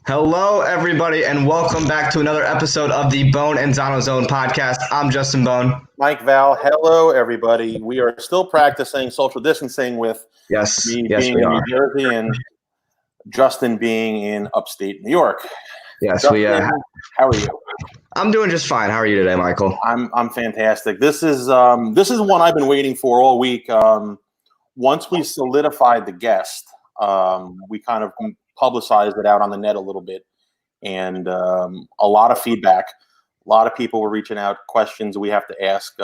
Hello, everybody, and welcome back to another episode of the Bohn and Zano Zone podcast. I'm Justin Bohn. Mike Val, hello, everybody. We are still practicing social distancing with me being in New Jersey and Justin being in upstate New York. Yes, Justin, how are you? I'm doing just fine. How are you today, Michael? I'm fantastic. This is one I've been waiting for all week. Once we solidified the guest, we kind of publicized it out on the net a little bit, and a lot of feedback. A lot of people were reaching out, questions we have to ask.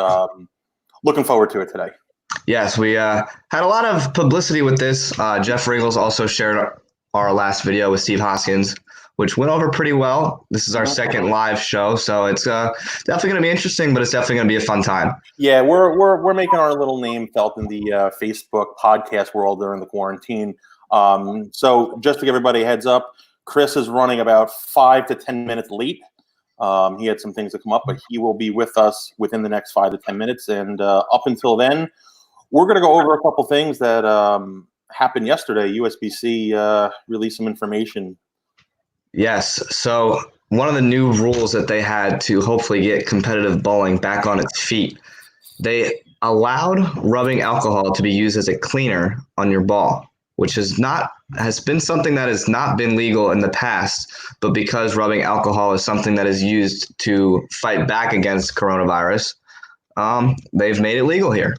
Looking forward to it today. Yes, we had a lot of publicity with this. Jeff Ringles also shared our last video with Steve Hoskins, which went over pretty well. This is our second live show, so it's definitely going to be interesting, but it's definitely going to be a fun time. Yeah, we're making our little name felt in the Facebook podcast world during the quarantine. So just to give everybody a heads up, Chris is running about 5 to 10 minutes late. He had some things to come up, but he will be with us within the next 5 to 10 minutes. And up until then, we're going to go over a couple things that happened yesterday. USBC released some information. Yes. So one of the new rules that they had to hopefully get competitive bowling back on its feet, they allowed rubbing alcohol to be used as a cleaner on your ball, which has been something that has not been legal in the past, but because rubbing alcohol is something that is used to fight back against coronavirus, they've made it legal here.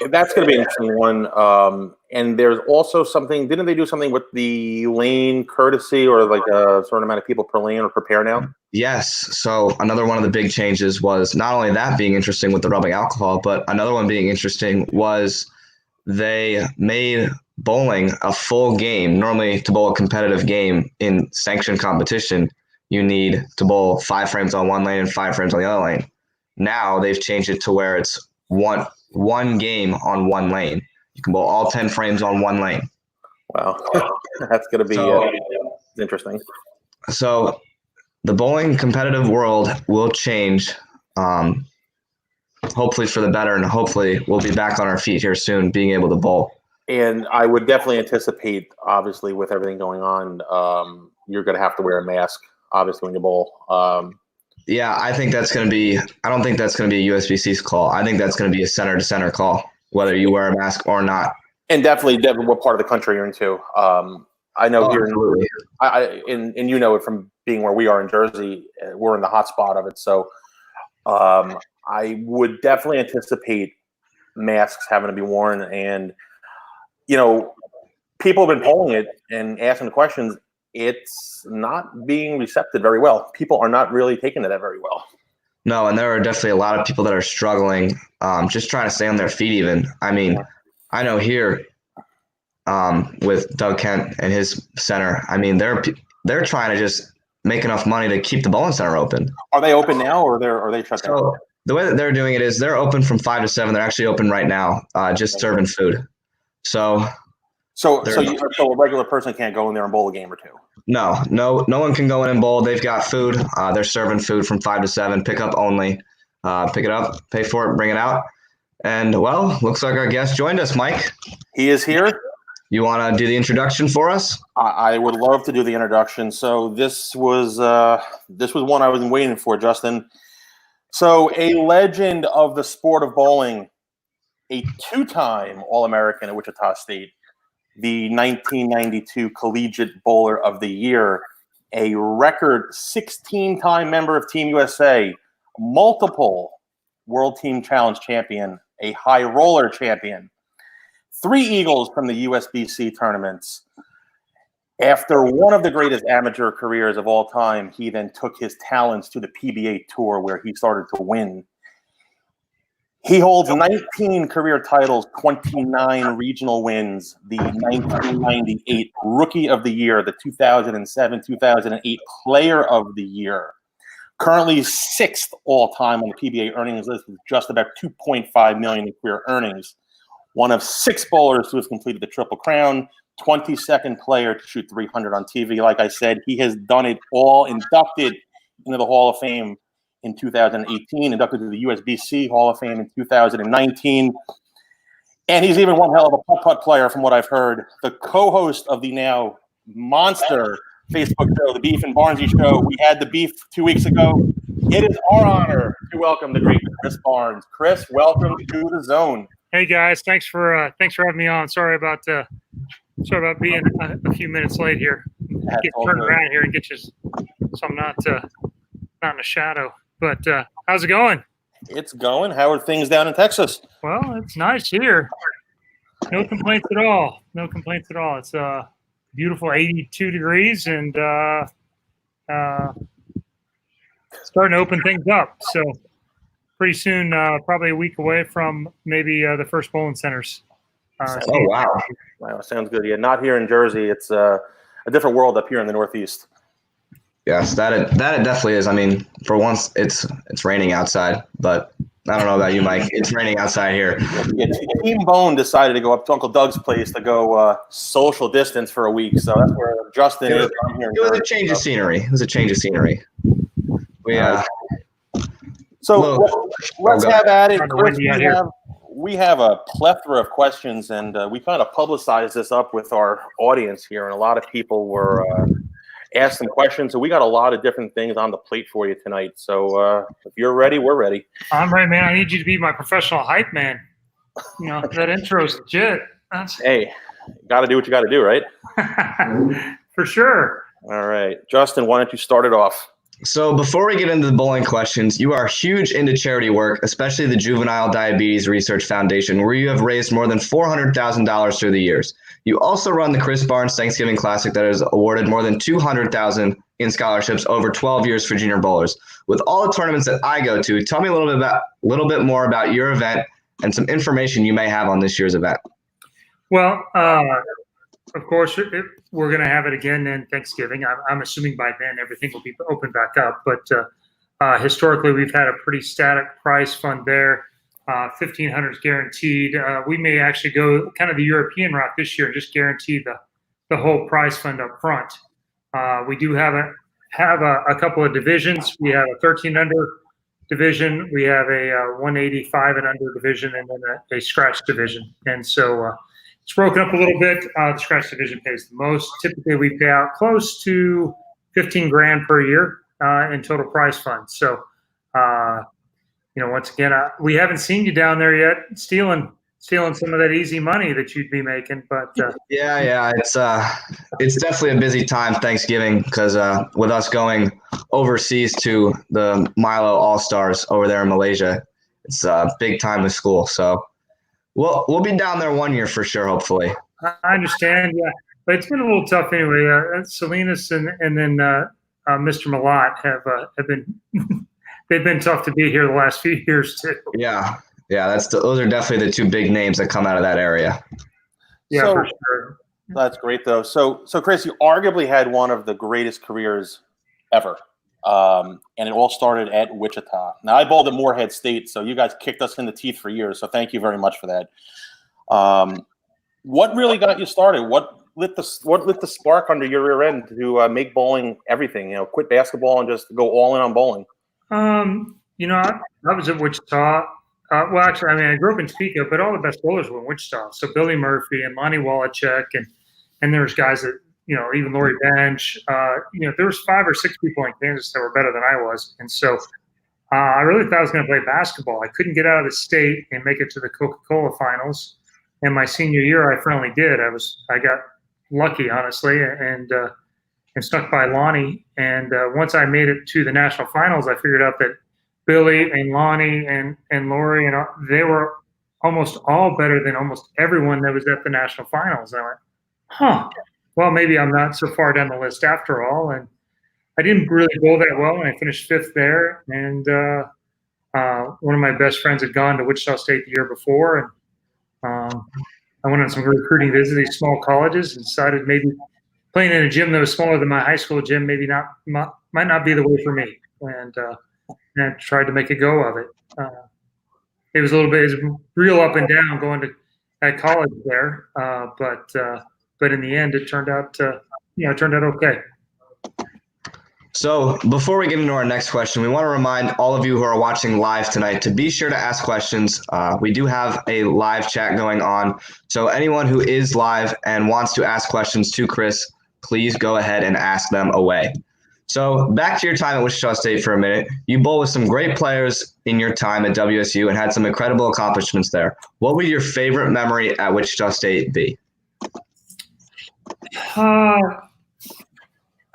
That's going to be an interesting one. And there's also something, didn't they do something with the lane courtesy or like a certain amount of people per lane or per pair now? Yes. So another one of the big changes was not only that being interesting with the rubbing alcohol, but another one being interesting was they made bowling a full game. Normally, to bowl a competitive game in sanctioned competition, you need to bowl 5 frames on one lane and 5 frames on the other lane. Now they've changed it to where it's one game on one lane. You can bowl all 10 frames on one lane. Wow, that's going to be interesting. So the bowling competitive world will change, hopefully for the better, and hopefully we'll be back on our feet here soon, being able to bowl. And I would definitely anticipate, obviously, with everything going on, you're going to have to wear a mask, obviously, when you bowl. Yeah, I think that's going to be – I don't think that's going to be a USBC's call. I think that's going to be a center-to-center call, whether you wear a mask or not. And definitely what part of the country you're into. I know here and you know it from being where we are in Jersey, we're in the hot spot of it. So I would definitely anticipate masks having to be worn. And, you know, people have been polling it and asking the questions. It's not being recepted very well. People are not really taking it very well. No, and there are definitely a lot of people that are struggling, just trying to stay on their feet even. I mean, I know here with Doug Kent and his center, I mean, they're trying to just make enough money to keep the bowling center open. Are they open now or are they shut down? So the way that they're doing it is they're open from 5 to 7. They're actually open right now, just serving food. So a regular person can't go in there and bowl a game or two? No one can go in and bowl. They've got food. They're serving food from 5 to 7, pick up only. Pick it up, pay for it, bring it out. And, well, looks like our guest joined us, Mike. He is here. You want to do the introduction for us? I would love to do the introduction. So this was one I was waiting for, Justin. So a legend of the sport of bowling, a 2-time All-American at Wichita State, the 1992 Collegiate Bowler of the Year, a record 16-time member of Team USA, multiple World Team Challenge champion, a high roller champion, 3 Eagles from the USBC tournaments. After one of the greatest amateur careers of all time, he then took his talents to the PBA Tour where he started to win. He holds 19 career titles, 29 regional wins, the 1998 Rookie of the Year, the 2007-2008 Player of the Year. Currently 6th all-time on the PBA earnings list with just about $2.5 million in career earnings. One of 6 bowlers who has completed the Triple Crown, 22nd player to shoot 300 on TV. Like I said, he has done it all, inducted into the Hall of Fame in 2018, inducted to the USBC Hall of Fame in 2019. And he's even one hell of a putt-putt player from what I've heard. The co-host of the now monster Facebook show, the Beef and Barnesy Show. We had the beef 2 weeks ago. It is our honor to welcome the great Chris Barnes. Chris, welcome to the Zone. Hey guys, thanks for having me on. Sorry about being a few minutes late here. Get turned around here and get you, so I'm not in the shadow. But how's it going? It's going. How are things down in Texas? Well, it's nice here. No complaints at all. No complaints at all. It's beautiful 82 degrees and starting to open things up. So pretty soon, probably a week away from maybe the first bowling centers. Oh, wow. Wow, sounds good. Yeah, not here in Jersey. It's a different world up here in the Northeast. Yes, that it definitely is. I mean, for once, it's raining outside, but I don't know about you, Mike. It's raining outside here. Yeah, Team Bohn decided to go up to Uncle Doug's place to go social distance for a week. So that's where Justin is. It was a change of scenery. It was a change of scenery. So let's have at it. Chris, we have a plethora of questions, and we kind of publicized this up with our audience here, and a lot of people were asked some questions. So we got a lot of different things on the plate for you tonight. So if you're ready, we're ready. I'm ready, man. I need you to be my professional hype man. You know, that intro's legit. Hey, got to do what you got to do, right? For sure. All right. Justin, why don't you start it off? So before we get into the bowling questions, you are huge into charity work, especially the Juvenile Diabetes Research Foundation, where you have raised more than $400,000 through the years. You also run the Chris Barnes Thanksgiving Classic that has awarded more than $200,000 in scholarships over 12 years for junior bowlers. With all the tournaments that I go to, tell me a little bit more about your event and some information you may have on this year's event. Well, of course, we're going to have it again in Thanksgiving. I'm assuming by then everything will be open back up. But historically, we've had a pretty static prize fund there. 1,500 is guaranteed. We may actually go kind of the European route this year and just guarantee the whole prize fund up front. We do have a couple of divisions. We have a 13 under division. We have a 185 and under division, and then a scratch division. And so it's broken up a little bit. The scratch division pays the most. Typically, we pay out close to $15,000 per year in total prize fund. So, once again, we haven't seen you down there yet, stealing some of that easy money that you'd be making. But yeah, it's definitely a busy time Thanksgiving because with us going overseas to the Milo All Stars over there in Malaysia, it's a big time with school. So. We'll be down there 1 year for sure, hopefully. I understand, yeah. But it's been a little tough anyway. Salinas and then Mr. Malat have been they've been tough to beat here the last few years too. Yeah. Those are definitely the two big names that come out of that area. Yeah, for sure. That's great though. So Chris, you arguably had one of the greatest careers ever. And it all started at Wichita. Now, I bowled at Morehead State, so you guys kicked us in the teeth for years, so thank you very much for that. What really got you started? What lit the spark under your rear end to make bowling everything? Quit basketball and just go all in on bowling? I was at Wichita. Well, actually, I grew up in Topeka, but all the best bowlers were in Wichita. So Billy Murphy and Lonnie Wallachek, and there's guys that, even Laurie Bench, there was 5 or 6 people in Kansas that were better than I was. And so I really thought I was going to play basketball. I couldn't get out of the state and make it to the Coca-Cola finals. And my senior year, I finally did. I got lucky, honestly, and stuck by Lonnie. And once I made it to the national finals, I figured out that Billy and Lonnie and Laurie, they were almost all better than almost everyone that was at the national finals. And I went, well, maybe I'm not so far down the list after all. And I didn't really bowl that well, and I finished 5th there. And one of my best friends had gone to Wichita State the year before, and I went on some recruiting visits to these small colleges and decided maybe playing in a gym that was smaller than my high school gym might not be the way for me. And I tried to make a go of it. It was real up and down going to at college there, but in the end, it turned out okay. So before we get into our next question, we want to remind all of you who are watching live tonight to be sure to ask questions. We do have a live chat going on. So anyone who is live and wants to ask questions to Chris, please go ahead and ask them away. So back to your time at Wichita State for a minute. You bowled with some great players in your time at WSU and had some incredible accomplishments there. What would your favorite memory at Wichita State be? I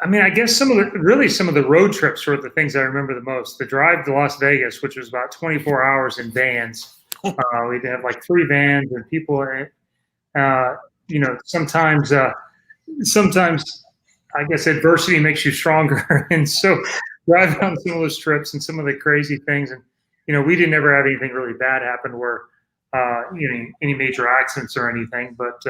mean, I guess some of the road trips were the things I remember the most. The drive to Las Vegas, which was about 24 hours in vans. We'd have like 3 vans and people, sometimes I guess adversity makes you stronger. And so driving on some of those trips and some of the crazy things. And, we didn't ever have anything really bad happen where, any major accidents or anything, but,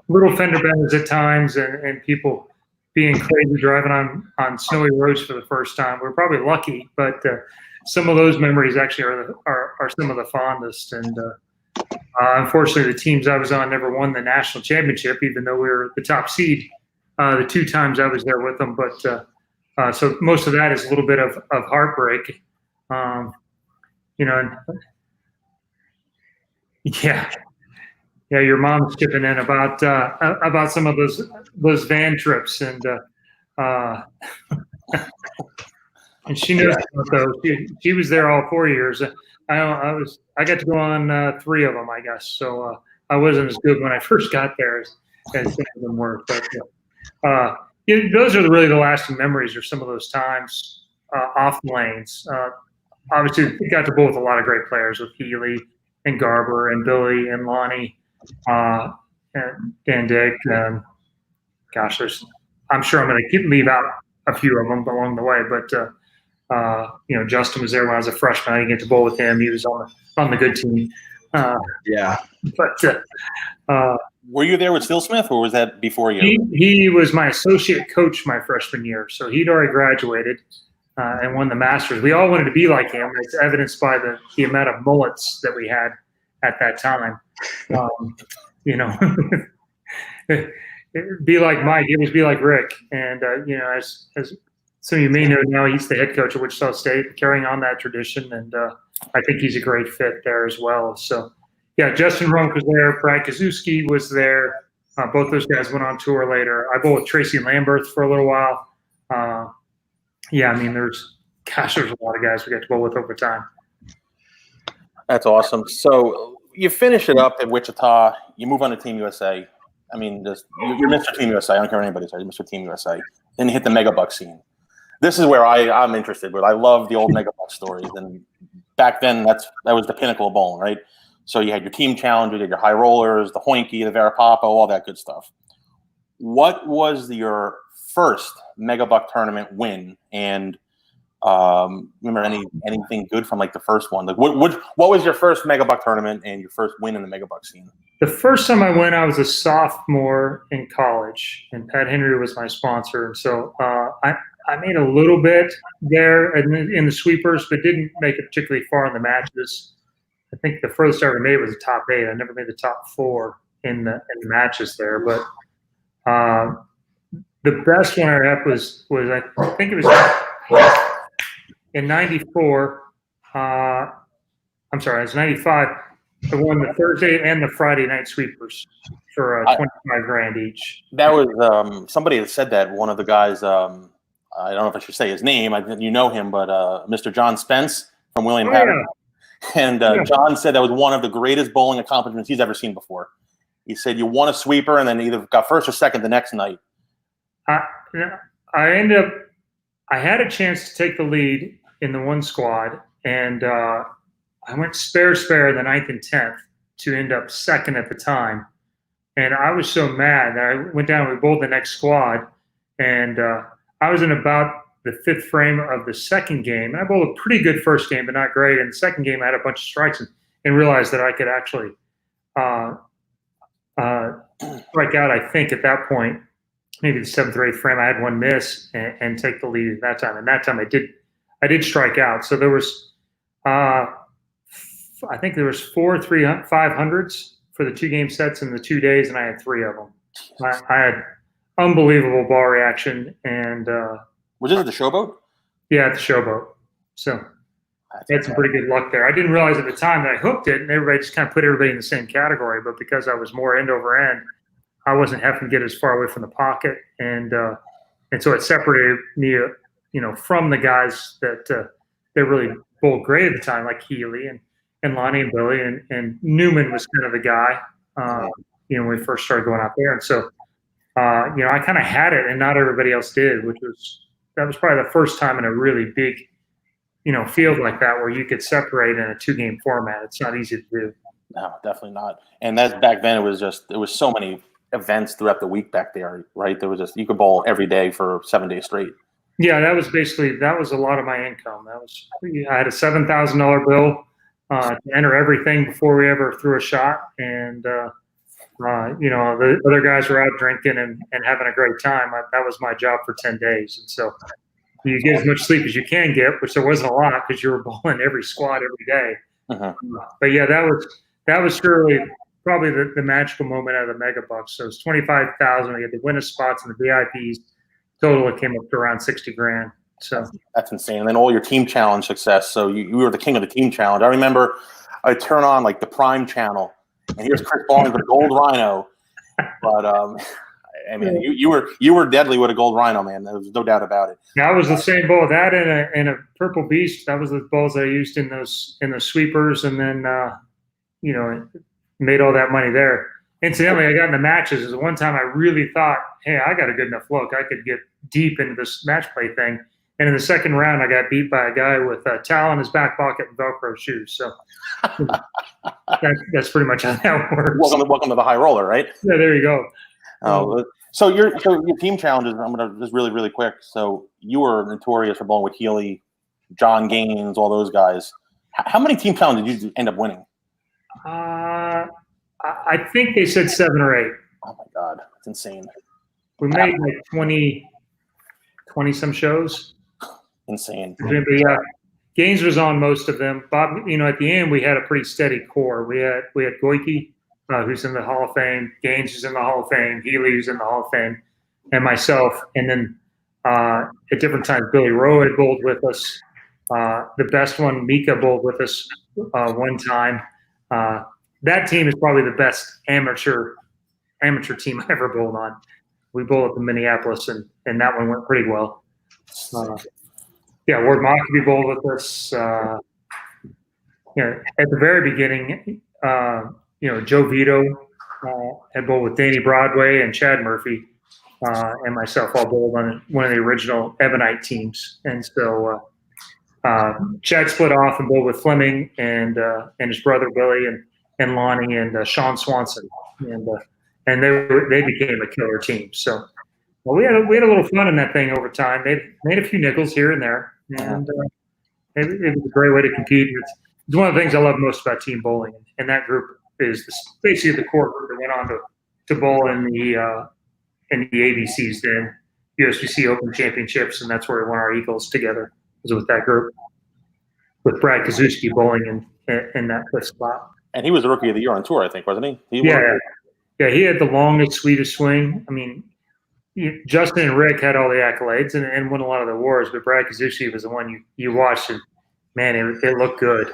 little fender benders at times and people being crazy driving on snowy roads for the first time. We're probably lucky, but some of those memories actually are some of the fondest. And unfortunately, the teams I was on never won the national championship, even though we were the top seed the 2 times I was there with them. But so most of that is a little bit of heartbreak. Yeah, your mom's chipping in about some of those van trips, and and she knows about those. She was there all 4 years. I got to go on 3 of them, I guess. So I wasn't as good when I first got there as some of them were. But those are really the lasting memories, or some of those times off the lanes. Obviously, we got to bowl with a lot of great players with Healy and Garber and Billy and Lonnie. And Dan Dick, I'm sure I'm going to leave out a few of them along the way, but Justin was there when I was a freshman. I didn't get to bowl with him. He was on the good team. But were you there with Phil Smith, or was that before you? He was my associate coach my freshman year, so he'd already graduated and won the Masters. We all wanted to be like him. It's evidenced by the amount of mullets that we had at that time. Be like Mike, it was be like Rick. And, as some of you may know now, he's the head coach at Wichita State, carrying on that tradition. And I think he's a great fit there as well. So, yeah, Justin Runk was there. Brad Kazuski was there. Both those guys went on tour later. I bowled with Tracy Lamberth for a little while. There's a lot of guys we got to bowl with over time. That's awesome. So you finish it up at Wichita. You move on to Team USA. I mean, you're Mr. Team USA. I don't care what anybody says. You're Mr. Team USA. Then you hit the Megabuck scene. This is where I'm interested. But I love the old Megabuck stories. And back then, that was the pinnacle of bowling, right? So you had your team challenger, you had your high rollers, the Hoinky, the Verapapo, all that good stuff. What was your first Megabuck tournament win? And remember anything good from like the first one? Like what was your first Megabuck tournament and your first win in the Megabuck scene? The first time I went, I was a sophomore in college, and Pat Henry was my sponsor. And so I made a little bit there in the sweepers, but didn't make it particularly far in the matches. I think the furthest I ever made was the top 8. I never made the top 4 in the matches there. But the best one I had was I think it was in '94. I'm sorry, it was '95. I won the Thursday and the Friday night sweepers for $25,000 each. That was somebody that said that. One of the guys, I don't know if I should say his name. You know him, but Mr. John Spence from William Patterson. Yeah. And John said that was one of the greatest bowling accomplishments he's ever seen before. He said you won a sweeper and then either got first or second the next night. I had a chance to take the lead in the one squad, and I went spare in the 9th and 10th to end up second at the time. And I was so mad that I went down and we bowled the next squad, and I was in about the 5th frame of the second game. And I bowled a pretty good first game, but not great. And the second game, I had a bunch of strikes and realized that I could actually strike out, I think, at that point. Maybe the 7th or 8th frame, I had one miss and take the lead at that time. And that time I did strike out. So there was, I think there was 4 500s for the 2-game sets in the 2 days, and I had 3 of them. I had unbelievable ball reaction. And was it at the Showboat? Yeah, at the Showboat. So I had some pretty good luck there. I didn't realize at the time that I hooked it, and everybody just kind of put everybody in the same category. But because I was more end over end, I wasn't having to get as far away from the pocket, and so it separated me, from the guys that really bowled great at the time, like Healy and Lonnie and Billy, and Newman was kind of the guy, when we first started going out there. And so, I kind of had it and not everybody else did, that was probably the first time in a really big, field like that where you could separate in a 2-game format. It's not easy to do. No, definitely not. And that's back then. There was so many events throughout the week back there, right? There was you could bowl every day for 7 days straight. Yeah, that was a lot of my income. I had a $7,000 bill to enter everything before we ever threw a shot, and the other guys were out drinking and having a great time. That was my job for 10 days, and so you get as much sleep as you can get, which there wasn't a lot because you were bowling every squad every day. But yeah, that was surely probably the magical moment out of the mega bucks. So it's 25,000. We had the winner spots and the VIPs. Total, it came up to around 60 grand. So that's insane. And then all your team challenge success. So you were the king of the team challenge. I remember I turn on like the Prime channel, and here's Chris Bohn with a gold rhino. But I mean, you were deadly with a gold rhino, man. There was no doubt about it. That was the same bowl. That and a purple beast. That was the bowls I used in those sweepers, and then made all that money there. Incidentally, I got in the matches. Is one time I really thought, hey, I got a good enough look. I could get deep into this match play thing. And in the second round, I got beat by a guy with a towel in his back pocket and Velcro shoes. So that's pretty much how that works. Welcome to the high roller, right? Yeah, there you go. So your team challenges. I'm gonna just really, really quick. So you were notorious for bowling with Healy, John Gaines, all those guys. How many team challenges did you end up winning? I think they said 7 or 8. Oh my God, that's insane. We made like 20 some shows. Insane. But yeah, Gaines was on most of them. Bob, at the end we had a pretty steady core. We had Goike, who's in the Hall of Fame, Gaines who's in the Hall of Fame, Healy who's in the Hall of Fame, and myself. And then at different times, Billy Rowe had bowled with us. The best one, Mika, bowled with us one time. That team is probably the best amateur team I ever bowled on. We bowled up in Minneapolis, and that one went pretty well. Ward Mockaby bowled with us. At the very beginning, Joe Vito had bowled with Danny Broadway and Chad Murphy, and myself all bowled on one of the original Ebonite teams. And so Chad split off and bowled with Fleming and his brother Billy and Lonnie and Sean Swanson, and they became a killer team. So we had a little fun in that thing over time. Made a few nickels here and there, and it was a great way to compete. It's one of the things I love most about team bowling, and that group is basically the core group that went on to bowl in the ABCs then USBC Open Championships, and that's where we won our Eagles together. Was with that group with Brad Kazuski bowling in that fifth spot. And he was the Rookie of the Year on tour, I think, wasn't he? Yeah, he had the longest, sweetest swing. I mean, Justin and Rick had all the accolades and won a lot of the awards, but Brad Kazuski was the one you watched, and man, it looked good.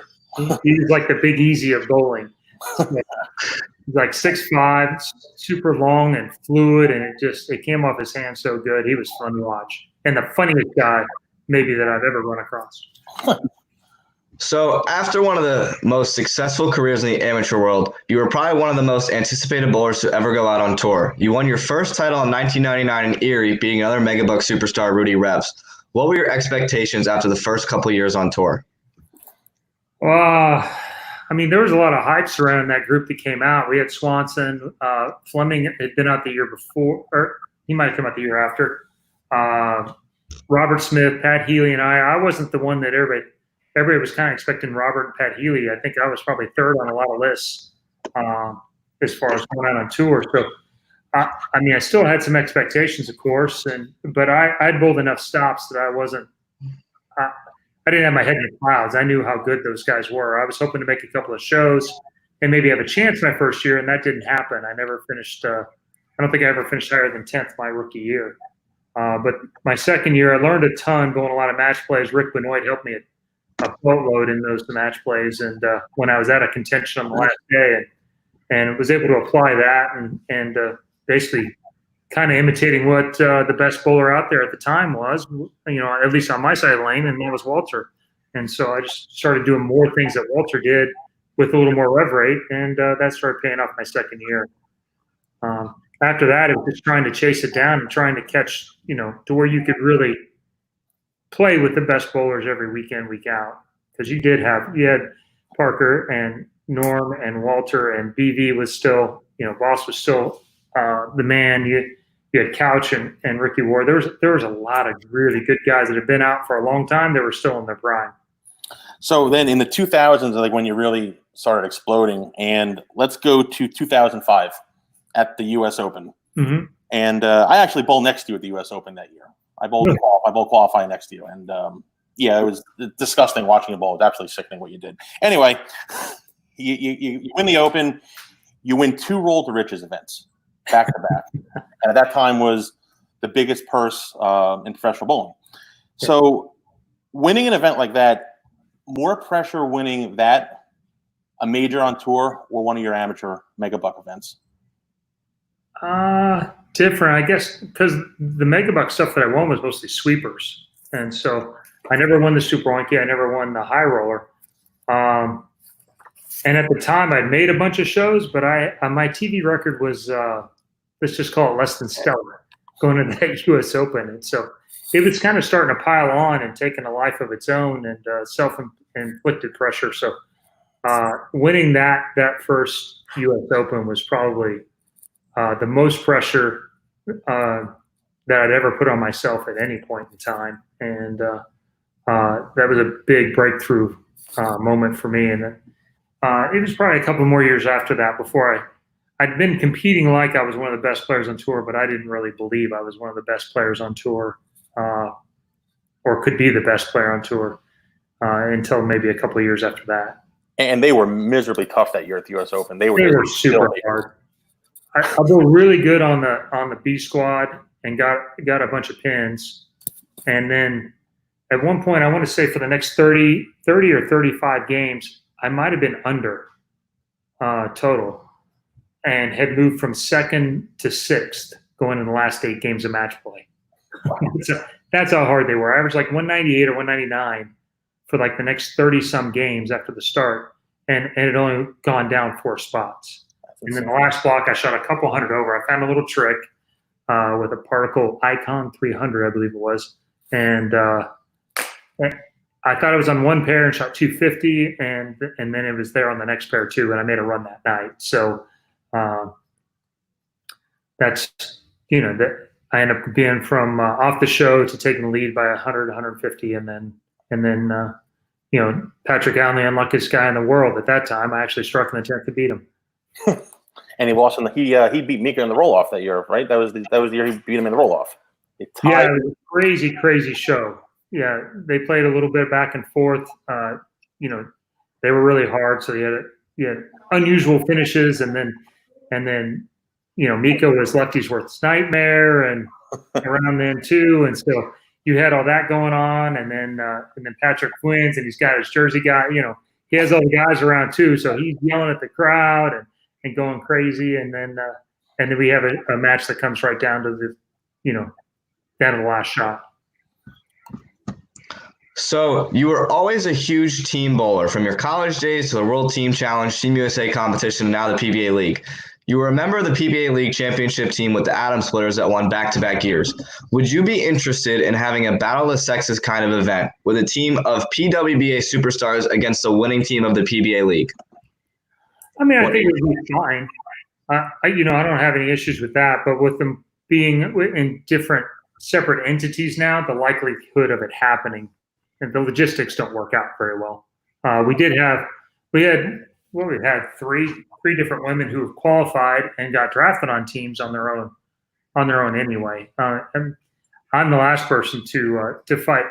He was like the Big Easy of bowling. He's like 6'5", super long and fluid, and it came off his hand so good. He was fun to watch, and the funniest guy maybe that I've ever run across. So after one of the most successful careers in the amateur world, you were probably one of the most anticipated bowlers to ever go out on tour. You won your first title in 1999 in Erie, beating another Megabuck superstar, Rudy Revs. What were your expectations after the first couple of years on tour? I mean, there was a lot of hype surrounding that group that came out. We had Swanson, Fleming had been out the year before, or he might have come out the year after. Robert Smith, Pat Healy, and I wasn't the one that everybody was kind of expecting Robert and Pat Healy. I think I was probably third on a lot of lists as far as going out on tour. So, I mean, I still had some expectations, of course, but I'd bowled enough stops that I didn't have my head in the clouds. I knew how good those guys were. I was hoping to make a couple of shows and maybe have a chance my first year, and that didn't happen. I never finished I don't think I ever finished higher than 10th my rookie year. But my second year, I learned a ton, going a lot of match plays. Rick Benoit helped me a boatload in those match plays, and when I was out of contention on the last day, and was able to apply that and basically kind of imitating what the best bowler out there at the time was, at least on my side of the lane, and that was Walter. And so I just started doing more things that Walter did with a little more rev rate, and that started paying off my second year. After that, it was just trying to chase it down and trying to catch, to where you could really play with the best bowlers every week in, week out. Because you had Parker and Norm and Walter, and BV was still, Boss was still the man. You had Couch and Ricky Ward. There was a lot of really good guys that had been out for a long time. They were still in their prime. So then in the 2000s, like when you really started exploding, and let's go to 2005 at the U.S. Open. Mm-hmm. And I actually bowled next to you at the U.S. Open that year. I bowled qualifying next to you. And it was disgusting watching you bowl. It was absolutely sickening what you did. Anyway, you win the Open. You win 2 Roll to Riches events back to back. And at that time was the biggest purse in professional bowling. So winning an event like that, more pressure winning that, a major on tour, or one of your amateur mega buck events? Different, I guess, because the mega buck stuff that I won was mostly sweepers. And so I never won the Super Oinky. I never won the high roller. And at the time, I'd made a bunch of shows, but my TV record was, let's just call it less than stellar, going to that U.S. Open. And so it was kind of starting to pile on and taking a life of its own, and self-inflicted pressure. So winning that first U.S. Open was probably the most pressure that I'd ever put on myself at any point in time. And that was a big breakthrough moment for me. And it was probably a couple more years after that before I'd been competing like I was one of the best players on tour, but I didn't really believe I was one of the best players on tour, or could be the best player on tour until maybe a couple of years after that. And they were miserably tough that year at the U.S. Open. They were super hard. I built really good on the B squad and got a bunch of pins. And then at one point, I want to say for the next 30 or 35 games, I might have been under total, and had moved from 2nd to 6th going in the last 8 games of match play. So that's how hard they were. I averaged like 198 or 199 for like the next 30-some games after the start, and it had only gone down 4 spots. And then the last block, I shot a couple hundred over. I found a little trick with a particle Icon 300, I believe it was. And I thought it was on one pair and shot 250, and then it was there on the next pair too, and I made a run that night. So that's, that I ended up being from off the show to taking the lead by 100, 150, and then Patrick Allen, the unluckiest guy in the world at that time, I actually struck in the 10th to beat him. And he lost he beat Mika in the roll off that year, right? That was the year he beat him in the roll off. Yeah, it was a crazy show. Yeah, they played a little bit back and forth. They were really hard, so you had unusual finishes, and then Mika was Lefty's nightmare, and around then too, and so you had all that going on, and then Patrick wins, and he's got his Jersey guy. He has all the guys around too, so he's yelling at the crowd and going crazy, and then we have a match that comes right down to down to the last shot. So you were always a huge team bowler, from your college days to the World Team Challenge, Team USA competition, and now the PBA League. You were a member of the PBA League championship team with the Atom Splitters that won back-to-back years. Would you be interested in having a Battle of the Sexes kind of event with a team of PWBA superstars against the winning team of the PBA League? I mean, I think it would be fine. I don't have any issues with that, but with them being in different separate entities now, the likelihood of it happening and the logistics don't work out very well. We had three different women who have qualified and got drafted on teams on their own anyway. And I'm the last person to fight,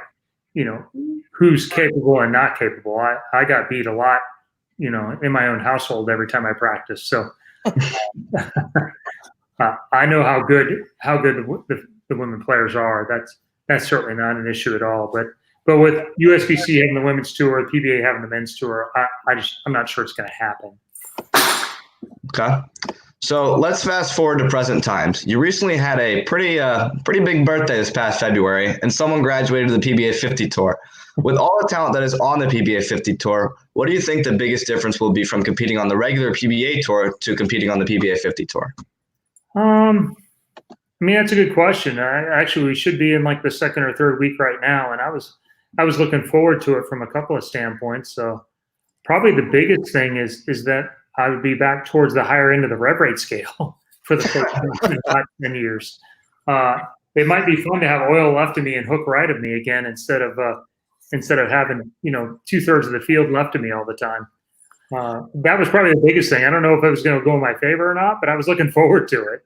who's capable and not capable. I got beat a lot, in my own household every time I practice. So I know how good the women players are. That's certainly not an issue at all. But with USBC having the women's tour, PBA having the men's tour, I'm not sure it's going to happen. Okay. So let's fast forward to present times. You recently had a pretty big birthday this past February, and someone graduated to the PBA 50 Tour. With all the talent that is on the PBA 50 Tour, what do you think the biggest difference will be from competing on the regular PBA Tour to competing on the PBA 50 Tour? I mean, that's a good question. Actually, we should be in like the second or third week right now, and I was looking forward to it from a couple of standpoints. So probably the biggest thing is that I would be back towards the higher end of the rev rate scale for the first time in about 10 years. It might be fun to have oil left of me and hook right of me again instead of having 2/3 of the field left of me all the time. That was probably the biggest thing. I don't know if it was going to go in my favor or not, but I was looking forward to it.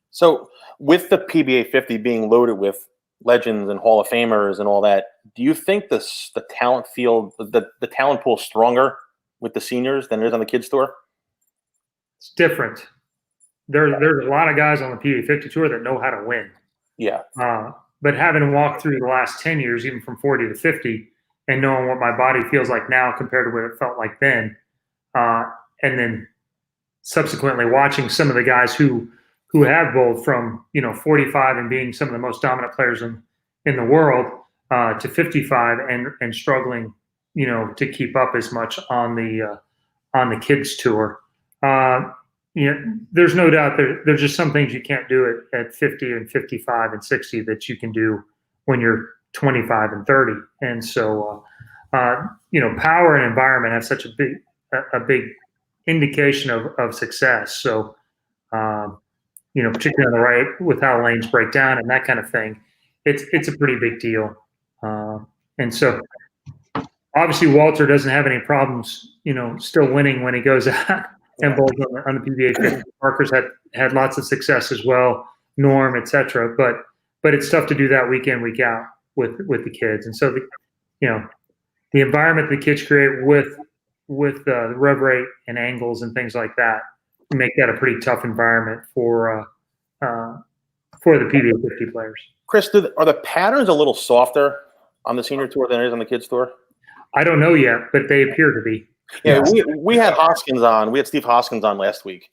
So with the PBA 50 being loaded with legends and Hall of Famers and all that, do you think the talent field, the talent pool is stronger with the seniors than it is on the kids tour? It's different. There's a lot of guys on the PBA 50 tour that know how to win. Yeah. But having walked through the last 10 years, even from 40 to 50, and knowing what my body feels like now compared to what it felt like then, and then subsequently watching some of the guys who have bowled from 45 and being some of the most dominant players in the world to 55 and struggling to keep up as much on the kids tour. There's no doubt there's just some things you can't do at 50 and 55 and 60 that you can do when you're 25 and 30. And so, power and environment have such a big indication of success. So, particularly on the right with how lanes break down and that kind of thing, it's a pretty big deal. And so obviously Walter doesn't have any problems, still winning when he goes out and bowls on the PBA 50. Parker's had lots of success as well, Norm, etc. But it's tough to do that week in, week out with the kids. And so the environment the kids create with the rev rate and angles and things like that make that a pretty tough environment for the PBA 50 players. Chris, are the patterns a little softer on the senior tour than it is on the kids tour? I don't know yet, but they appear to be. Yeah, we had Hoskins on. We had Steve Hoskins on last week,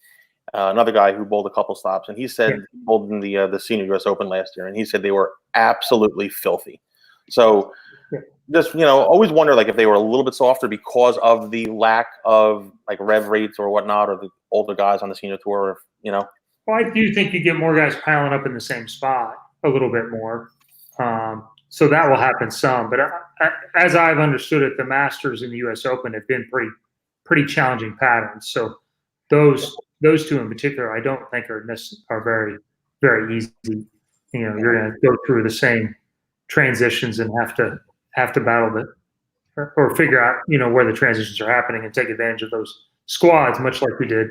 another guy who bowled a couple stops, and he said he bowled in the Senior U.S. Open last year, and he said they were absolutely filthy. So just always wonder if they were a little bit softer because of the lack of rev rates or whatnot, or the older guys on the senior tour. Well, I do think you get more guys piling up in the same spot a little bit more. So that will happen some, but as I've understood it, the Masters and the U.S. Open have been pretty challenging patterns. So those two in particular, I don't think are very, very easy. You're going to go through the same transitions and have to battle or figure out where the transitions are happening and take advantage of those squads, much like we did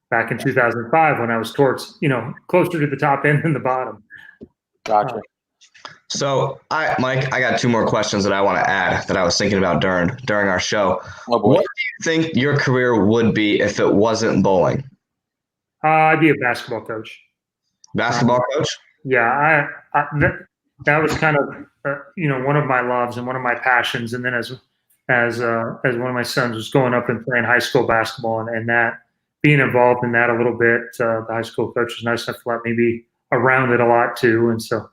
back in 2005 when I was towards closer to the top end than the bottom. Gotcha. So, Mike, I got two more questions that I want to add that I was thinking about during our show. Oh, boy. What do you think your career would be if it wasn't bowling? I'd be a basketball coach. Basketball coach? Yeah, that was kind of one of my loves and one of my passions. And then as one of my sons was going up and playing high school basketball and that being involved in that a little bit, the high school coach was nice enough to let me be around it a lot too. And so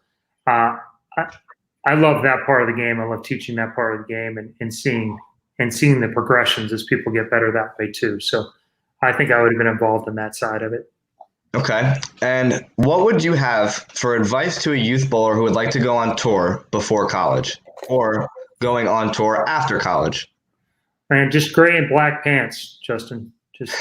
I love that part of the game. I love teaching that part of the game and seeing the progressions as people get better that way too. So I think I would have been involved in that side of it. Okay. And what would you have for advice to a youth bowler who would like to go on tour before college or going on tour after college? Man, just gray and black pants, Justin. Just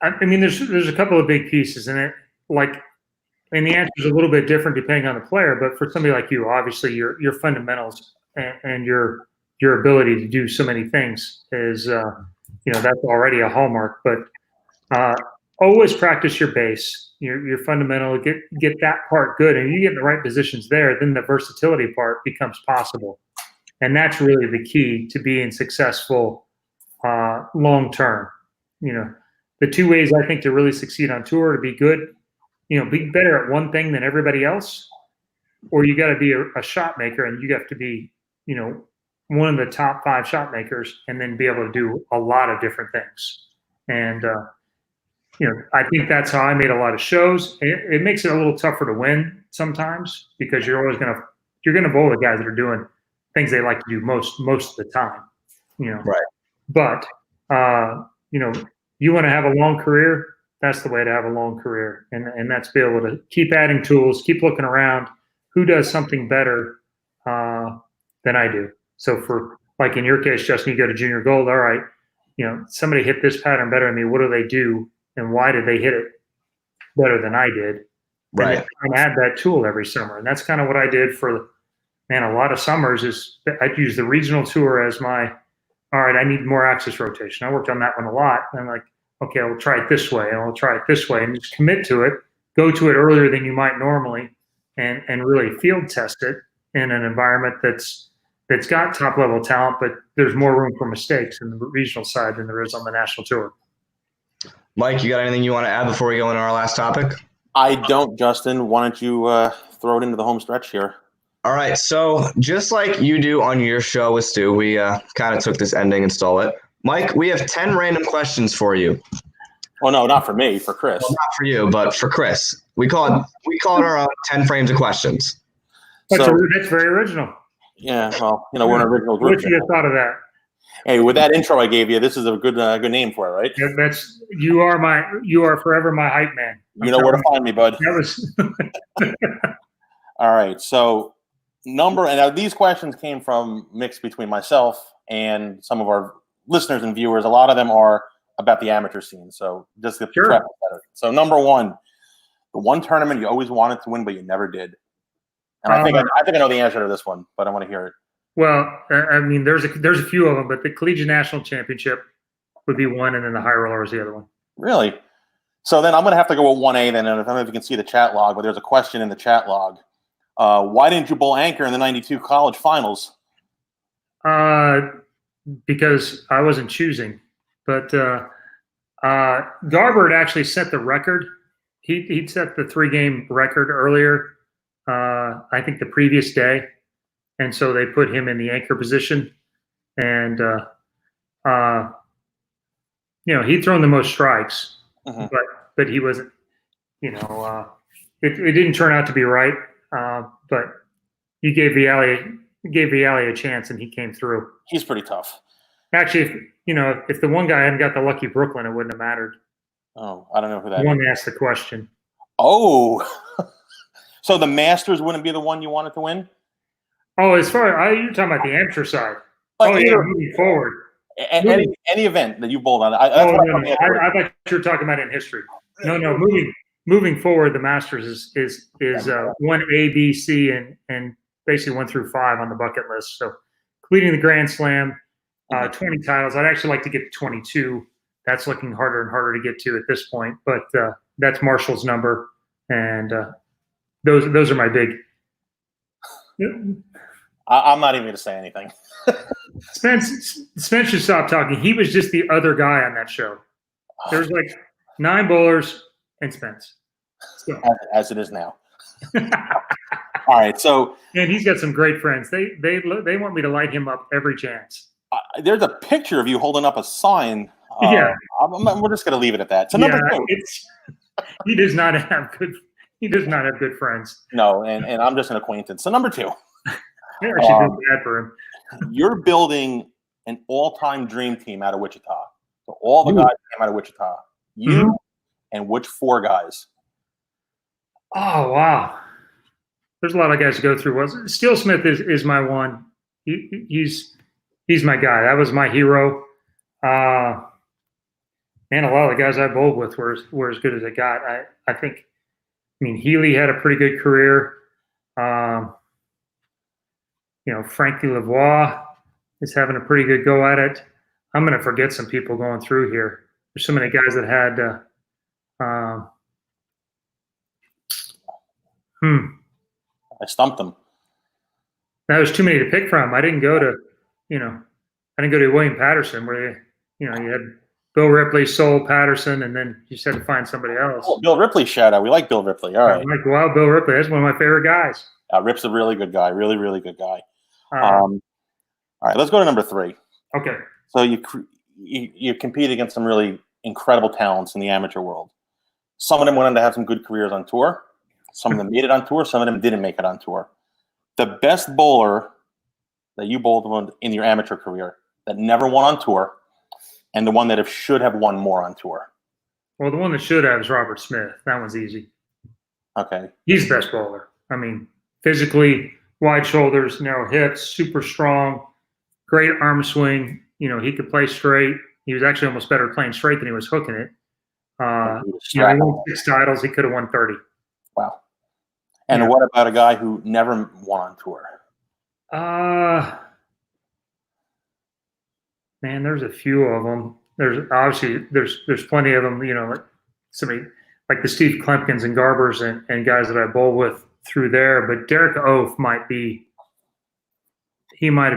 I mean, there's a couple of big pieces in it. And the answer is a little bit different depending on the player. But for somebody like you, obviously your fundamentals and your ability to do so many things is that's already a hallmark. But always practice your base, your fundamental. Get that part good, and you get in the right positions there. Then the versatility part becomes possible, and that's really the key to being successful long term. The two ways I think to really succeed on tour, to be good, be better at one thing than everybody else, or you got to be a shot maker and you have to be, one of the top 5 shot makers and then be able to do a lot of different things. And, I think that's how I made a lot of shows. It makes it a little tougher to win sometimes because you're always going to bowl the guys that are doing things they like to do most of the time, Right. But, you want to have a long career. That's the way to have a long career. And that's be able to keep adding tools, keep looking around who does something better than I do. So for, like in your case, Justin, you go to junior gold. All right, somebody hit this pattern better than me. What do they do? And why did they hit it better than I did? Right. And add that tool every summer. And that's kind of what I did for, a lot of summers is I'd use the regional tour as my, all right, I need more axis rotation. I worked on that one a lot. And I'm like, okay, I'll try it this way, and I'll try it this way, and just commit to it, go to it earlier than you might normally, and really field test it in an environment that's got top level talent, but there's more room for mistakes in the regional side than there is on the national tour. Mike, you got anything you want to add before we go into our last topic? I don't, Justin. Why don't you throw it into the home stretch here? All right. So just like you do on your show with Stu, we kind of took this ending and stole it. Mike, we have 10 random questions for you. Oh, no, not for me, for Chris. Well, not for you, but for Chris. We call it our own 10 frames of questions. That's very original. Yeah, well, we're an original group. What you just thought of that? Hey, with that intro I gave you, this is a good name for it, right? You are forever my hype man. You know where to find me, bud. That was All right, so and now these questions came from mix between myself and some of our listeners and viewers. A lot of them are about the amateur scene, so just to prep better. So number 1, the one tournament you always wanted to win but you never did. And I think I know the answer to this one, but I want to hear it. Well, there's a few of them, but the Collegiate National Championship would be one, and then the High Roller is the other one. Really? So then I'm going to have to go with 1A then, and I don't know if you can see the chat log, but there's a question in the chat log. Why didn't you bowl anchor in the 92 college finals? Because I wasn't choosing. But Garber had actually set the record. He'd set the 3-game record earlier, I think the previous day. And so they put him in the anchor position. And, he'd thrown the most strikes. Mm-hmm. But he wasn't, it didn't turn out to be right. But you gave Viali a chance, and he came through. He's pretty tough. Actually, if the one guy hadn't got the lucky Brooklyn, it wouldn't have mattered. Oh, I don't know who that is. The one that asked the question. Oh, so the Masters wouldn't be the one you wanted to win? Oh, you're talking about the amateur side. Moving forward. Any event that you bowled on. I thought you were talking about in history. No. Moving forward, the Masters is 1A, B, C, and basically 1 through 5 on the bucket list. So, completing the Grand Slam, 20 titles. I'd actually like to get to 22. That's looking harder and harder to get to at this point. But that's Marshall's number, and those are my big. I'm not even going to say anything. Spence should stop talking. He was just the other guy on that show. There was like 9 bowlers and Spence. So. As it is now. All right, so and he's got some great friends. They want me to light him up every chance. There's a picture of you holding up a sign. Yeah, we're just going to leave it at that. So number 2, he does not have good friends. No, and I'm just an acquaintance. So number 2. Yeah, I should do that for him. You're building an all-time dream team out of Wichita. So all the guys came out of Wichita. You and which 4 guys? Oh, wow. There's a lot of guys to go through. Steel Smith is my one. He's my guy. That was my hero. A lot of the guys I bowled with were as good as it got. I think, Healy had a pretty good career. Frankie Lavoie is having a pretty good go at it. I'm going to forget some people going through here. There's so many guys that had I stumped them. That was too many to pick from. I didn't go to William Patterson where you had Bill Ripley, Sol Patterson, and then you just had to find somebody else. Oh, Bill Ripley shout out. We like Bill Ripley. All right. Wow, Bill Ripley. That's one of my favorite guys. Rip's a really good guy. Really, really good guy. All All right, let's go to number 3. Okay. So you compete against some really incredible talents in the amateur world. Some of them went on to have some good careers on tour. Some of them made it on tour. Some of them didn't make it on tour. The best bowler that you bowled in your amateur career that never won on tour, and the one that should have won more on tour. Well, the one that should have is Robert Smith. That one's easy. Okay. He's the best bowler. I mean, physically, wide shoulders, narrow hips, super strong, great arm swing. You know, he could play straight. He was actually almost better playing straight than he was hooking it. He won 6 titles. He could have won 30. Wow. And what about a guy who never won on tour? Man, there's a few of them. There's obviously there's plenty of them. You know, like somebody like the Steve Klemkins and Garbers and guys that I bowl with through there. But Derek Oaf might have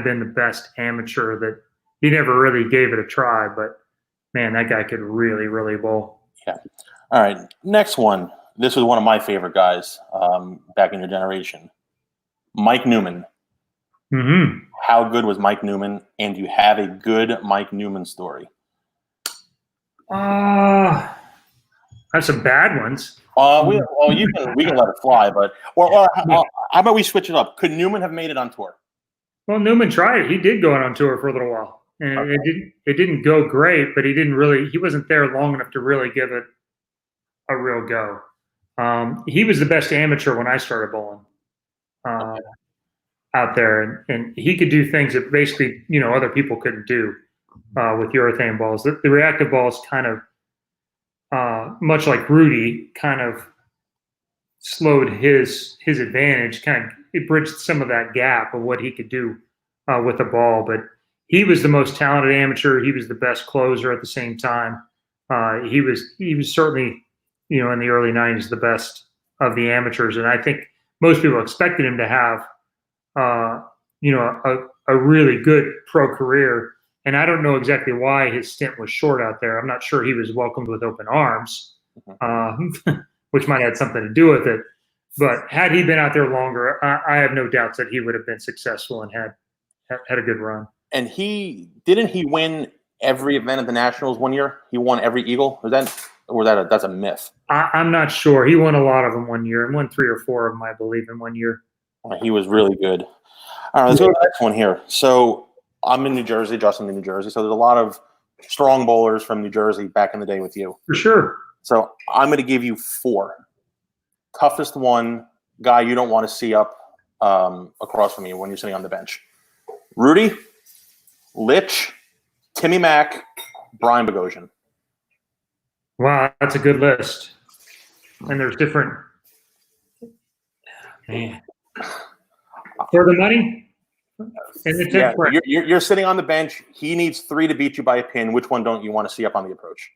been the best amateur that he never really gave it a try. But man, that guy could really, really bowl. Yeah. All right. Next one. This was one of my favorite guys back in your generation, Mike Newman. Mm-hmm. How good was Mike Newman? And do you have a good Mike Newman story? I have some bad ones. We can let it fly, but how about we switch it up? Could Newman have made it on tour? Well, Newman tried it. He did go on tour for a little while, and it didn't go great. But he wasn't there long enough to really give it a real go. He was the best amateur when I started bowling out there, and he could do things that basically other people couldn't do with urethane balls. The reactive balls kind of much like Rudy kind of slowed his advantage. It bridged some of that gap of what he could do with the ball. But he was the most talented amateur. He was the best closer at the same time. He was certainly in the early 90s the best of the amateurs, and I think most people expected him to have a really good pro career. And I don't know exactly why his stint was short out there. I'm not sure he was welcomed with open arms, which might have had something to do with it. But had he been out there longer, I have no doubts that he would have been successful and had a good run. And didn't he win every event at the Nationals one year? He won every Eagle? That's a myth? I'm not sure. He won a lot of them one year and won 3 or 4 of them, I believe, in one year. He was really good. All right, let's go to the next one here. So I'm in New Jersey, Justin's in New Jersey. So there's a lot of strong bowlers from New Jersey back in the day with you. For sure. So I'm going to give you 4. Toughest one, guy you don't want to see up across from you when you're sitting on the bench. Rudy, Litch, Timmy Mack, Brian Bogosian. Wow, that's a good list. And there's different – man. For the money? You're sitting on the bench. He needs 3 to beat you by a pin. Which one don't you want to see up on the approach?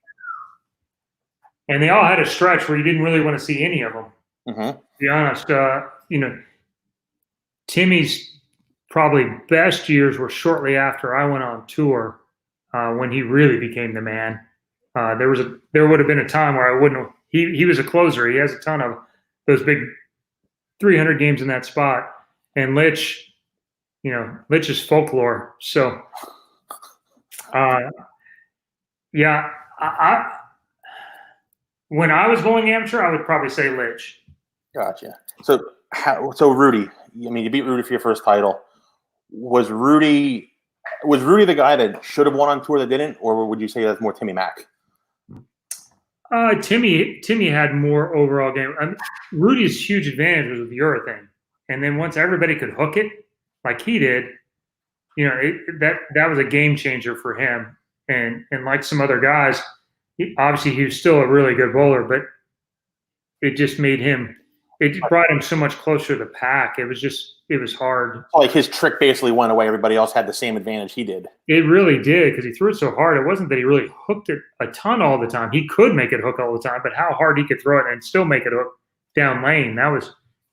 And they all had a stretch where you didn't really want to see any of them. Mm-hmm. To be honest, Timmy's probably best years were shortly after I went on tour when he really became the man. There would have been a time where I wouldn't have. He was a closer. He has a ton of those big 300 games in that spot. And Litch is folklore. So, when I was going amateur, I would probably say Litch. Gotcha. So Rudy, you beat Rudy for your first title. Was Rudy the guy that should have won on tour that didn't, or would you say that's more Timmy Mack? Timmy had more overall game. Rudy's huge advantage was with the urethane, and then once everybody could hook it like he did, that was a game changer for him. And like some other guys, he was still a really good bowler, but it just made him. It brought him so much closer to the pack. It was hard. Like his trick basically went away. Everybody else had the same advantage he did. It really did because he threw it so hard. It wasn't that he really hooked it a ton all the time. He could make it hook all the time, but how hard he could throw it and still make it hook down lane.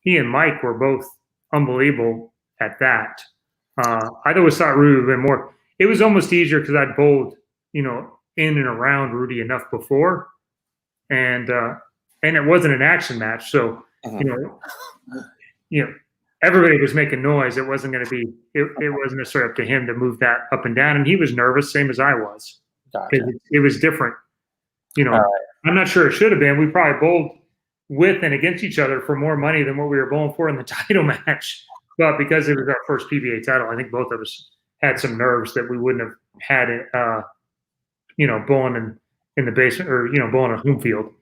He and Mike were both unbelievable at that. I always thought Rudy would have been more. It was almost easier because I'd bowled, in and around Rudy enough before, and it wasn't an action match. So, everybody was making noise. It wasn't going to be. It wasn't necessarily up to him to move that up and down, and he was nervous, same as I was. Gotcha. It was different. Right. I'm not sure it should have been. We probably bowled with and against each other for more money than what we were bowling for in the title match. But because it was our first PBA title, I think both of us had some nerves that we wouldn't have had it, bowling in the basement or, bowling at home field.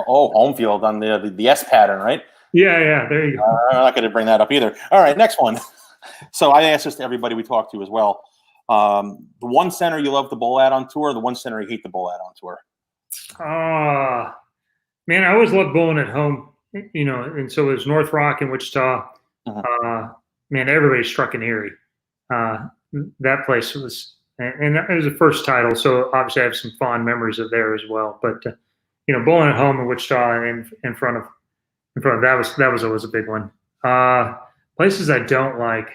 Oh, home field on the S pattern, right? Yeah, there you go. I'm not going to bring that up either. All right, next one. So I asked this to everybody we talked to as well. The one center you love to bowl at on tour, the one center you hate to bowl at on tour? Man, I always loved bowling at home, and so it was North Rock and Wichita. Man, everybody struck an Erie. That place was, and it was the first title, so obviously I have some fond memories of there as well. But bowling at home in Wichita and in front of that was always a big one. Places I don't like.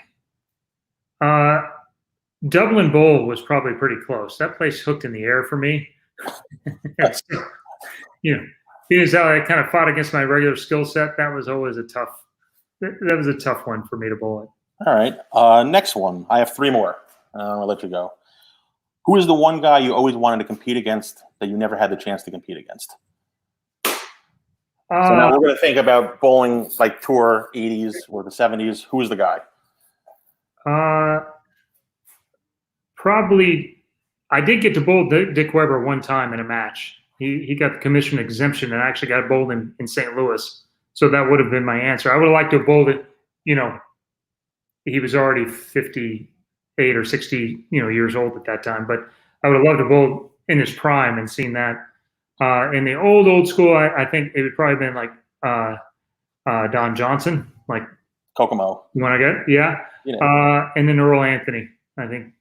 Dublin Bowl was probably pretty close. That place hooked in the air for me. Being as how I kind of fought against my regular skill set, that was always a tough one for me to bowl at. All right. Next one. I have 3 more. I'll let you go. Who is the one guy you always wanted to compete against that you never had the chance to compete against? So now we're going to think about bowling like tour 80s or the 70s. Who is the guy? Probably, I did get to bowl Dick Weber one time in a match. He got the commission exemption and actually got bowled in St. Louis. So that would have been my answer. I would have liked to have bowled it, he was already 58 or 60, years old at that time. But I would have loved to bowl in his prime and seen that. In the old school, I think it would probably been like Don Johnson, like Kokomo. You want to get? Yeah. And then Earl Anthony. I think,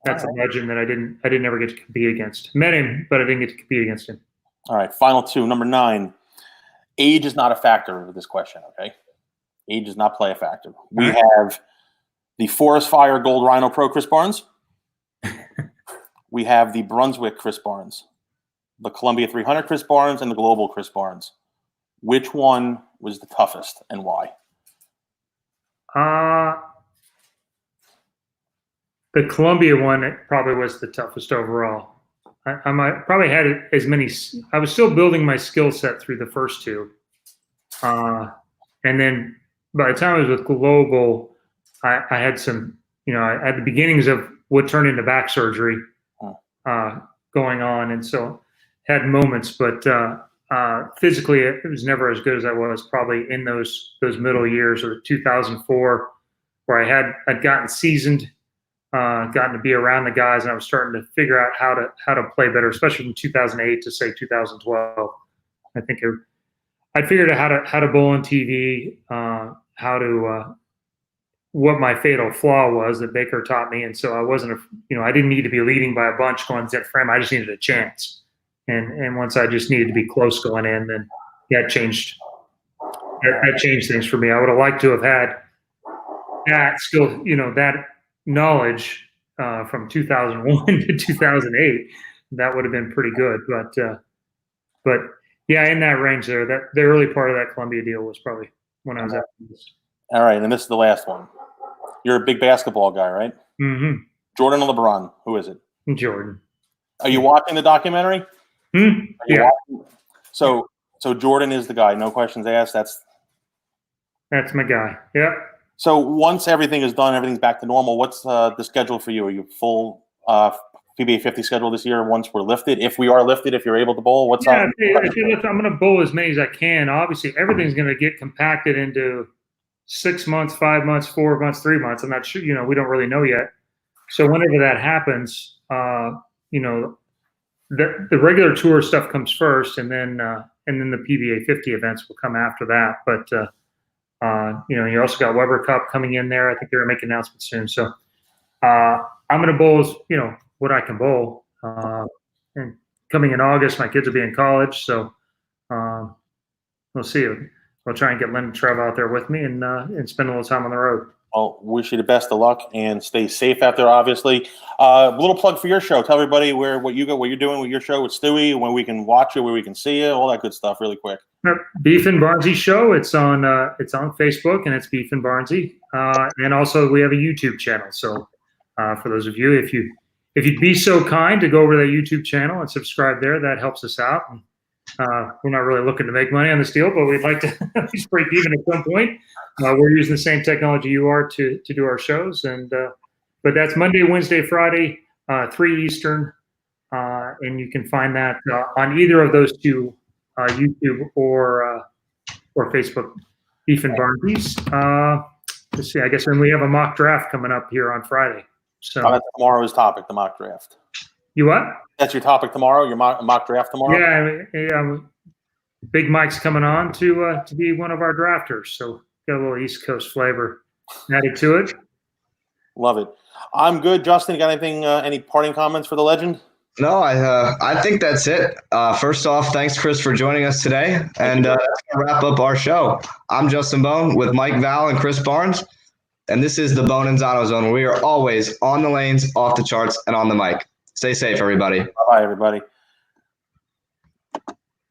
that's a legend that I didn't ever get to compete against. Met him, but I didn't get to compete against him. All right, final 2. Number 9. Age is not a factor with this question, okay? Age does not play a factor. We have the Forest Fire Gold Rhino Pro Chris Barnes. We have the Brunswick Chris Barnes, the Columbia 300 Chris Barnes, and the Global Chris Barnes. Which one was the toughest and why? The Columbia one probably was the toughest overall. I might probably had as many. I was still building my skill set through the first 2, and then by the time I was with Global, I had some. I had the beginnings of what turned into back surgery going on, and so had moments, but physically it was never as good as I was probably in those middle years or 2004, where I'd gotten seasoned. Gotten to be around the guys, and I was starting to figure out how to play better, especially from 2008 to say 2012. I think I figured out how to bowl on TV, what my fatal flaw was that Baker taught me, and so I wasn't I didn't need to be leading by a bunch going to that frame. I just needed a chance, and once I just needed to be close going in, then that changed. That changed things for me. I would have liked to have had that skill, that knowledge from 2001 to 2008. That would have been pretty good, but yeah, in that range there, that the early part of that Columbia deal was probably when I was at this. All right, and this is the last one. You're a big basketball guy, right? Mm-hmm. Jordan or LeBron? Who is it? Jordan. Are you watching the documentary? Yeah. So Jordan is the guy. No questions asked. That's my guy. Yep. So once everything is done, everything's back to normal. What's the schedule for you? Are you full PBA 50 schedule this year once we're lifted? If we are lifted, if you're able to bowl, what's up? If you're lifted, I'm going to bowl as many as I can. Obviously, everything's going to get compacted into 6 months, 5 months, 4 months, 3 months. I'm not sure. We don't really know yet. So whenever that happens, the regular tour stuff comes first, and then the PBA 50 events will come after that. But you also got Weber Cup coming in there. I think they're going to make an announcement soon. So I'm going to bowl as, what I can bowl. And coming in August, my kids will be in college. So we'll see. I'll try and get Len to travel out there with me and spend a little time on the road. Well, wish you the best of luck and stay safe out there, obviously. A little plug for your show. Tell everybody what you're doing with your show with Stewie, when we can watch it, where we can see it, all that good stuff really quick. Beef and Barnsey Show. It's on Facebook, and it's Beef and Barnsey. And also we have a YouTube channel. So for those of you, if you'd be so kind to go over to that YouTube channel and subscribe there, that helps us out. And, we're not really looking to make money on this deal, but we'd like to at least break even at some point. We're using the same technology you are to do our shows, and but that's Monday, Wednesday, Friday, 3 Eastern, and you can find that on either of those two, YouTube or Facebook, Beef and Barney's. Let's see. I guess then we have a mock draft coming up here on Friday. So that's tomorrow's topic, the mock draft. You what? That's your topic tomorrow. Your mock draft tomorrow. Yeah. Big Mike's coming on to be one of our drafters, so got a little East Coast flavor added to it. Love it. I'm good. Justin, you got anything? Any parting comments for the legend? No, I think that's it. First off, thanks, Chris, for joining us today. And that's going to wrap up our show. I'm Justin Bohn with Mike Val and Chris Barnes. And this is the Bohn and Zano Zone, where we are always on the lanes, off the charts, and on the mic. Stay safe, everybody. Bye-bye, everybody.